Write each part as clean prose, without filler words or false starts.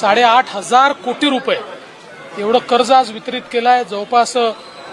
8,500 कोटी रुपये एवढं कर्ज आज वितरित केलं आहे। जवळपास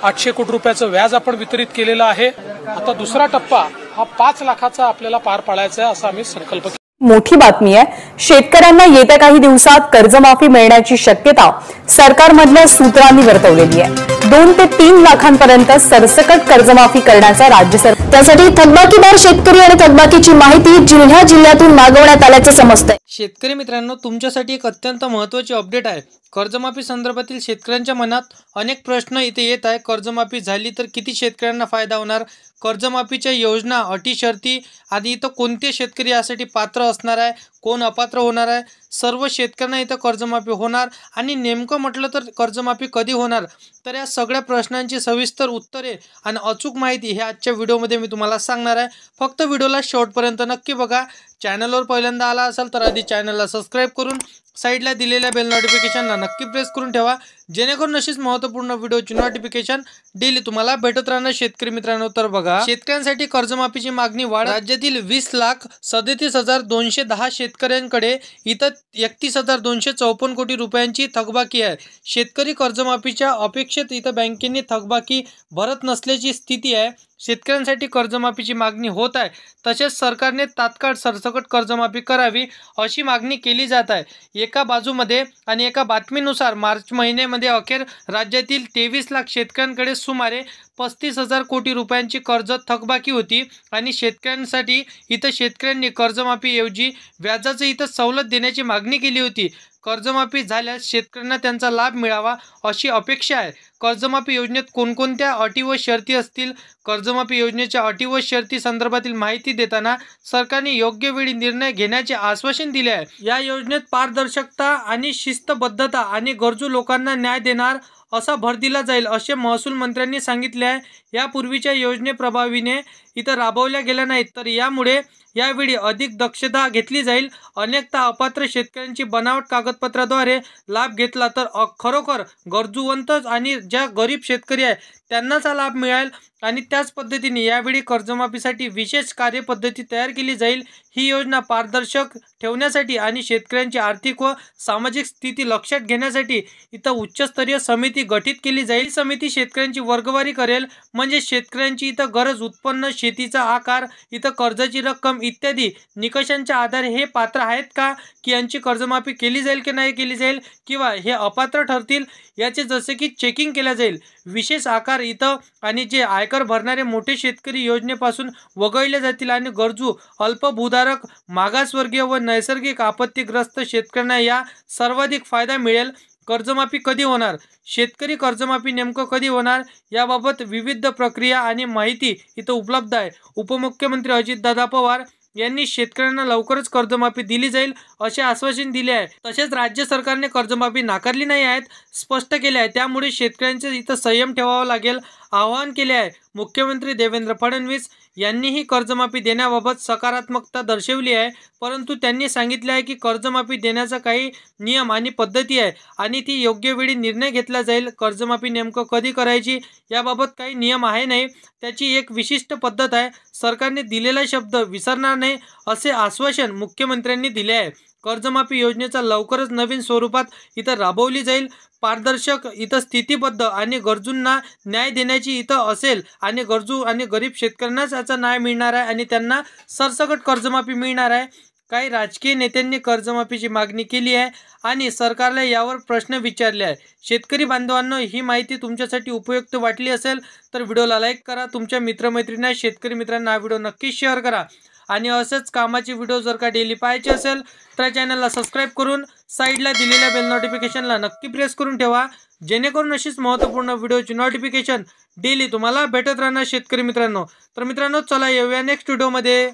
800 कोटी रुपयाचं व्याज आपण वितरित केलेलं आहे। आता दुसरा टप्पा हा 5 लाखाचा आपल्याला पार पाडायचा आहे असा आम्ही संकल्प केला। मोठी बातमी आहे, शेतकऱ्यांना येत्या काही दिवसात कर्जमाफी मिळण्याची शक्यता सरकारमधल्या सूत्रांनी वर्तवलेली आहे। 2 ते 3 लाखांपर्यंत सरसकट कर्जमाफी करण्याचा राज्य सरकार, त्यासाठी थकबाकीदार शेतकरी आणि थकबाकीची माहिती जिल्ह्यातून मागवण्यात आल्याचं समजतंय। शेतकरी मित्रांनो, तुमच्यासाठी एक अत्यंत महत्त्वाची अपडेट आहे। कर्जमाफी संदर्भातील शेतकऱ्यांच्या मनात अनेक प्रश्न इथे येत आहे। कर्जमाफी झाली तर किती शेतकऱ्यांना फायदा होणार, कर्जमाफीच्या योजना, अटी, शर्ती आदी इथं कोणते शेतकरी यासाठी पात्र असणार आहे, कोण अपात्र होणार आहे, सर्व शेतकऱ्यांना इथं कर्जमाफी होणार आणि नेमकं म्हटलं तर कर्जमाफी कधी होणार, तर या सगळ्या प्रश्नांची सविस्तर उत्तरे आणि अचूक माहिती हे आजच्या व्हिडिओमध्ये मी तुम्हाला सांगणार आहे। फक्त व्हिडिओला शेवटपर्यंत नक्की बघा। चॅनलवर पहिल्यांदा आला असाल तर आधी चॅनलला सबस्क्राईब करून साईडला दिलेल्या बेल नोटिफिकेशनला नक्की प्रेस करून ठेवा, जेणेकरून अशीच महत्त्वपूर्ण व्हिडिओची नोटिफिकेशन डेली तुम्हाला भेटत राहणार। शेतकरी मित्रांनो, तर बघा, शेतकऱ्यांसाठी कर्जमाफीची मागणी वाढ। राज्यातील 20,37,210 शेतकऱ्यांकडे इथं 31,254 कोटी रुपयांची थकबाकी आहे। शेतकरी कर्जमाफीच्या अपेक्षेत इथं बँकेने थकबाकी भरत नसल्याची स्थिती आहे। शेतकऱ्यांसाठी कर्जमाफीची मागणी होत आहे, तसेच सरकारने तात्काळ सरसकट कर्जमाफी करावी अशी मागणी केली जात आहे। एका बाजूमध्ये आणि एका बातमीनुसार मार्च महिन्यामध्ये अखेर राज्यातील 23 लाख शेतकऱ्यांकडे सुमारे 35,000 कोटी रुपयांची कर्ज थकबाकी होती आणि शेतकऱ्यांसाठी इथं शेतकऱ्यांनी कर्जमाफीऐवजी व्याजाचं इथं सवलत देण्याची मागणी केली होती। कर्जमाफी झाल्यास शेतकऱ्यांना त्यांचा लाभ मिळावा अशी अपेक्षा आहे। कर्जमाफी योजनेत कोणकोणत्या अटी व शर्ती असतील, कर्जमाफी योजनेच्या अटी व शर्ती संदर्भातील माहिती देताना सरकारने योग्य वेळी निर्णय घेण्याचे आश्वासन दिले आहे। या योजनेत पारदर्शकता आणि शिस्तबद्धता आणि गरजू लोकांना न्याय देणार असा भर दिला जाईल असे महसूल मंत्र्यांनी सांगितले आहे। यापूर्वीच्या योजने प्रभावीने इथं राबवल्या गेल्या नाहीत, तर यामुळे यावेळी अधिक दक्षता घेतली जाईल। अनेकदा अपात्र शेतकऱ्यांची बनावट कागदपत्राद्वारे लाभ घेतला तर खरोखर गरजूवंत आणि ज्या गरीब शेतकरी आहे त्यांनाच लाभ मिळेल आणि त्याच पद्धतीने यावेळी कर्जमाफीसाठी विशेष कार्यपद्धती तयार केली जाईल। ही योजना पारदर्शक ठेवण्यासाठी आणि शेतकऱ्यांची आर्थिक व सामाजिक स्थिती लक्षात घेण्यासाठी इथं उच्चस्तरीय समिती गठीत केली जाईल। समिती शेतकऱ्यांची वर्गवारी करेल, म्हणजे शेतकऱ्यांची इथं गरज, उत्पन्न, शेतीचा आकार, इथं कर्जाची रक्कम इत्यादी निकषांच्या आधारे हे पात्र आहेत का, की यांची कर्जमाफी केली जाईल की नाही केली जाईल, किंवा हे अपात्र ठरतील याचे जसे की चेकिंग केले जाईल। विशेष आकार इथं आणि जे आयकर भरणारे मोठे शेतकरी योजनेपासून वगळले जातील आणि गरजू, अल्पभूधारक, मागासवर्गीय व नैसर्गिक आपत्तीग्रस्त शेतकऱ्यांना या सर्वाधिक फायदा मिळेल। कर्जमाफी कधी होणार, शेतकरी कर्जमाफी नेमकं कधी होणार याबाबत विविध प्रक्रिया आणि माहिती इथं उपलब्ध आहे। उपमुख्यमंत्री अजितदादा पवार यांनी शेतकऱ्यांना लवकरच कर्जमाफी दिली जाईल असे आश्वासन दिले आहे। तसेच राज्य सरकारने कर्जमाफी नाकारली नाही आहेत, स्पष्ट केले आहे। त्यामुळे शेतकऱ्यांचे इथं संयम ठेवावा लागेल आवाहन केले आहे। मुख्यमंत्री देवेंद्र फडणवीस यांनीही कर्जमाफी देण्याबाबत सकारात्मकता दर्शवली आहे, परंतु त्यांनी सांगितले आहे की कर्जमाफी देण्याचा काही नियम आणि पद्धती आहे आणि ती योग्य वेळी निर्णय घेतला जाईल। कर्जमाफी नेमकं कधी करायची याबाबत काही नियम आहे नाही, त्याची एक विशिष्ट पद्धत आहे। सरकारने दिलेला शब्द विसरणार नाही असे आश्वासन मुख्यमंत्र्यांनी दिले आहे। कर्जमाफी योजनेचा लवकरच नवीन स्वरूपात इथं राबवली जाईल। पारदर्शक, इथं स्थितीबद्ध आणि गरजूंना न्याय देण्याची इथं असेल आणि गरजू आणि गरीब शेतकऱ्यांनाच याचा न्याय मिळणार आहे आणि त्यांना सरसकट कर्जमाफी मिळणार आहे। काही राजकीय नेत्यांनी कर्जमाफीची मागणी केली आहे आणि सरकारला यावर प्रश्न विचारले आहे। शेतकरी बांधवांनो, ही माहिती तुमच्यासाठी उपयुक्त वाटली असेल तर व्हिडिओला लाईक करा, तुमच्या मित्रमैत्रिणींना, शेतकरी मित्रांना हा व्हिडिओ नक्की शेअर करा आणि असेच कामाचे व्हिडिओ जर का डेली पाहायचे असेल तर चॅनलला सबस्क्राईब करून साईडला दिलेल्या बेल नोटिफिकेशनला नक्की प्रेस करून ठेवा, जेणेकरून अशीच महत्त्वपूर्ण व्हिडिओची नोटिफिकेशन डेली तुम्हाला भेटत राहणार। शेतकरी मित्रांनो, तर मित्रांनो, चला येऊया नेक्स्ट व्हिडिओमध्ये।